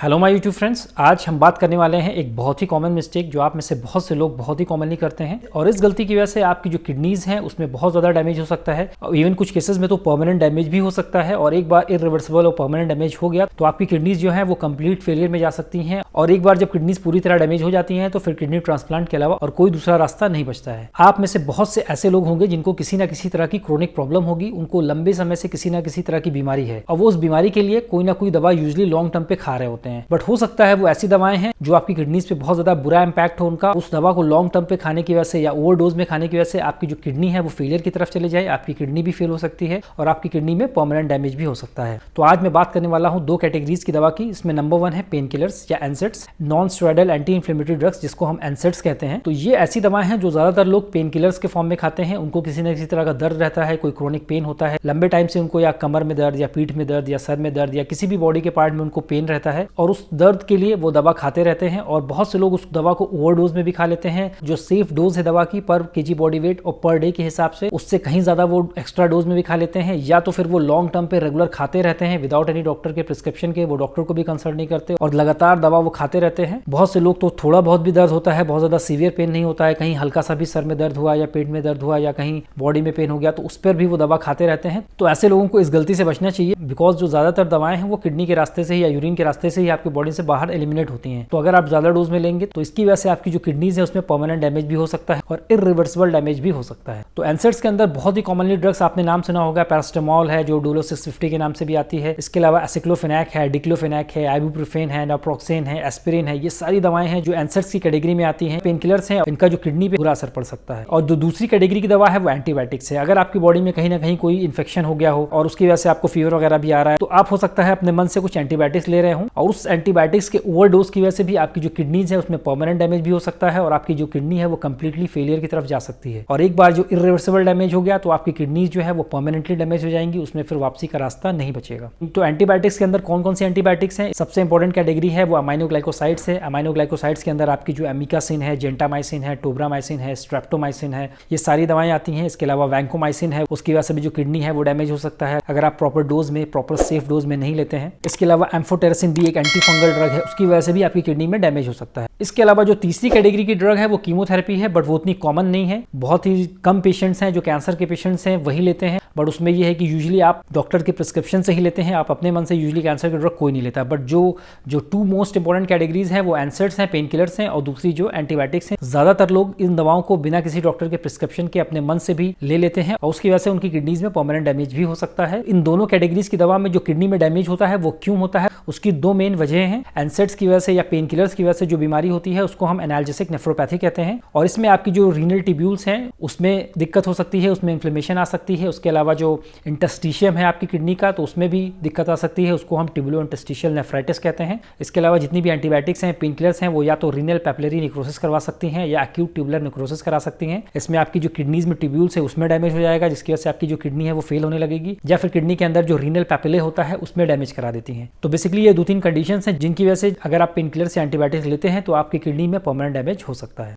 Hello my YouTube friends, आज हम बात करने वाले हैं एक बहुत ही कॉमन मिस्टेक जो आप में से बहुत से लोग बहुत ही कॉमनली करते हैं और इस गलती की वजह से आपकी जो किडनीज हैं उसमें बहुत ज़्यादा डैमेज हो सकता है और इवन कुछ केसेस में तो परमानेंट डैमेज भी हो सकता है। और एक बार इरिवर्सिबल और परमानेंट डैमेज हो गया तो आपकी किडनीज जो है वो कंप्लीट फेलियर में जा सकती हैं और एक बार जब किडनीज पूरी तरह डैमेज हो जाती हैं तो फिर किडनी ट्रांसप्लांट के अलावा और कोई दूसरा रास्ता नहीं बचता है। आप में से बहुत से ऐसे लोग होंगे जिनको किसी ना किसी तरह की क्रोनिक प्रॉब्लम होगी, उनको लंबे समय से किसी ना किसी तरह की बीमारी है और वो उस बीमारी के लिए कोई ना कोई दवा यूजुअली लॉन्ग टर्म पे खा रहे होते हैं। बट हो सकता है वो ऐसी दवाएं हैं जो आपकी किडनीज पे बहुत ज्यादा बुरा इंपैक्ट हो उनका, उस दवा को लॉन्ग टर्म पे खाने की वजह से या ओवरडोज में खाने की वजह से आपकी जो किडनी है वो फेलियर की तरफ चले जाए, आपकी किडनी भी फेल हो सकती है और आपकी किडनी में परमानेंट डैमेज भी हो सकता है। तो आज मैं बात करने वाला हूं दो कैटेगरीज की दवा की। इसमें नंबर 1 है पेन किलर्स या NSAIDs, non steroidal anti inflammatory drugs, जिसको हम एनसेड्स कहते हैं। तो ये ऐसी दवाएं हैं जो ज्यादातर लोग पेन किलर्स के फॉर्म में खाते हैं। उनको किसी न किसी तरह का दर्द रहता है, कोई क्रोनिक पेन होता है, लंबे टाइम से उनको या कमर में दर्द या पीठ में दर्द या सर में दर्द या किसी भी बॉडी के पार्ट में उनको पेन रहता है और उस दर्द के लिए वो दवा खाते रहते हैं। और बहुत से लोग उस दवा को ओवरडोज में भी खा लेते हैं। जो सेफ डोज है दवा की पर केजी बॉडी वेट और पर डे के हिसाब से, उससे कहीं ज्यादा वो एक्स्ट्रा डोज में भी खा लेते हैं, या तो फिर वो लॉन्ग टर्म पे रेगुलर खाते रहते हैं विदाउट एनी डॉक्टर के प्रिस्क्रिप्शन के। वो डॉक्टर को भी कंसल्ट नहीं करते और लगातार दवा वो खाते रहते हैं। बहुत से लोग तो थोड़ा बहुत भी दर्द होता है, बहुत ज्यादा सीवियर पेन नहीं होता है, कहीं हल्का सा भी सर में दर्द हुआ या पेट में दर्द हुआ या कहीं बॉडी में पेन हो गया तो उस पर भी वो दवा खाते रहते हैं। तो ऐसे लोगों को इस गलती से बचना चाहिए, बिकॉज जो ज्यादातर दवाएं हैं वो किडनी के रास्ते से या यूरिन के रास्ते से ही आपकी बॉडी से बाहर एलिमिनेट होती हैं। तो अगर आप ज्यादा डोज में लेंगे तो इसकी वजह से आपकी जो किडनीज है उसमें परमानेंट डैमेज भी हो सकता है और इरिवर्सिबल डैमेज भी हो सकता है। तो एनसेड्स के अंदर बहुत ही कॉमनली ड्रग्स आपने नाम सुना होगा, पैरासिटामोल है जो डोलो 650 के नाम से भी आती है। इसके अलावा एसिक्लोफेनाक है, डिक्लोफेनाक है, आइबुप्रोफेन है, नाप्रोक्सेन है, एस्पिरिन है। ये सारी दवाएं हैं जो एनसेड्स की कैटेगरी में आती हैं, पेन किलर्स हैं। इनका जो किडनी पे बुरा असर पड़ सकता है। और जो दूसरी कैटेगरी की दवा है वो एंटीबायोटिक्स है। अगर आपकी बॉडी में कहीं ना कहीं कोई इन्फेक्शन हो गया हो और उसकी वजह से आपको फीवर वगैरह भी आ रहा है तो आप हो सकता है अपने मन से कुछ एंटीबायोटिक्स ले रहे हो और उस एंटीबायोटिक्स के ओवरडोज की वजह से भी आपकी जो किडनीज है उसमें परमानेंट डैमेज भी हो सकता है और आपकी जो किडनी है वो कंप्लीटली फेलियर की तरफ जा सकती है। और एक बार जो इरिवर्सिबल डैमेज हो गया तो आपकी किडनीज जो है वो परमानेंटली डैमेज हो जाएंगी, उसमें फिर वापसी का रास्ता नहीं बचेगा। तो एंटीबायोटिक्स के अंदर कौन कौन सी एंटीबायोटिक्स हैं? सबसे इंपॉर्टेंट कैटेगरी है वो अमाइनोग्लाइकोसाइड्स है। अमाइनोग्लाइकोसाइड्स के अंदर आपकी जो एमिकासिन है, जेंटामाइसिन है, टोब्रामाइसिन है, स्ट्रेप्टोमाइसिन है, ये सारी दवाएं आती हैं। इसके अलावा वैंकोमाइसिन है, उसकी वजह से भी जो किडनी है वो डैमेज हो सकता है अगर आप प्रॉपर डोज में, प्रॉपर सेफ डोज में नहीं लेते हैं। इसके अलावा एम्फोटेरेसिन भी एक एंटी फंगल ड्रग है, उसकी वजह से भी आपकी किडनी में डैमेज हो सकता है। इसके अलावा जो तीसरी कैटेगरी की ड्रग है वो कीमोथेरेपी है, बट वो उतनी कॉमन नहीं है। बहुत ही कम पेशेंट्स हैं जो कैंसर के पेशेंट्स हैं वही लेते हैं, बट उसमें ये है कि यूजुअली आप डॉक्टर के प्रिस्क्रिप्शन से ही लेते हैं, आप अपने मन से यूजुअली कैंसर की ड्रग कोई नहीं लेता। बट जो टू मोस्ट इंपॉर्टेंट कैटेगरीज हैं वो एनसेड्स हैं, पेन किलर्स हैं, और दूसरी जो एंटीबायोटिक्स हैं। ज्यादातर लोग इन दवाओं को बिना किसी डॉक्टर के प्रिस्क्रिप्शन के अपने मन से भी ले लेते हैं और उसकी वजह से उनकी किडनीज में परमानेंट डैमेज भी हो सकता है। इन दोनों कैटेगरीज की दवा में जो किडनी में डैमेज होता है वो क्यों होता है, उसकी दो मेन वजह हैं। एनसेड्स की वजह से या पेन किलर्स की वजह से जो बीमारी होती है उसको हम एनाल्जेसिक नेफ्रोपैथी कहते हैं और इसमें आपकी जो रीनल ट्यूब्यूल्स हैं उसमें दिक्कत हो सकती है, उसमें इन्फ्लेमेशन आ सकती है। उसके अलावा जो इंटेस्टिशियम है आपकी किडनी का तो उसमें भी दिक्कत आ सकती है, उसको हम ट्यूबुलो इंटेस्टिशियल नेफ्राइटिस कहते हैं। इसके अलावा जितनी भी एंटीबायोटिक्स हैं, पेन किलर्स हैं, वो या तो रीनल पैपिलरी नेक्रोसिस करवा सकती हैं या एक्यूट ट्यूबुलर नेक्रोसिस करा सकती हैं। इसमें आपकी जो किडनीज में ट्यूब्यूल्स है उसमें डैमेज हो जाएगा जिसकी वजह से आपकी जो किडनी है वो फेल होने लगेगी, या फिर किडनी के अंदर जो रीनल पैपिले होता है उसमें डैमेज करा देती हैं। तो बेसिकली ये 2-3 कंडीशंस हैं जिनकी वजह से अगर आप पेन किलर्स या एंटीबायोटिक्स लेते हैं तो आपकी किडनी में परमानेंट डैमेज हो सकता है।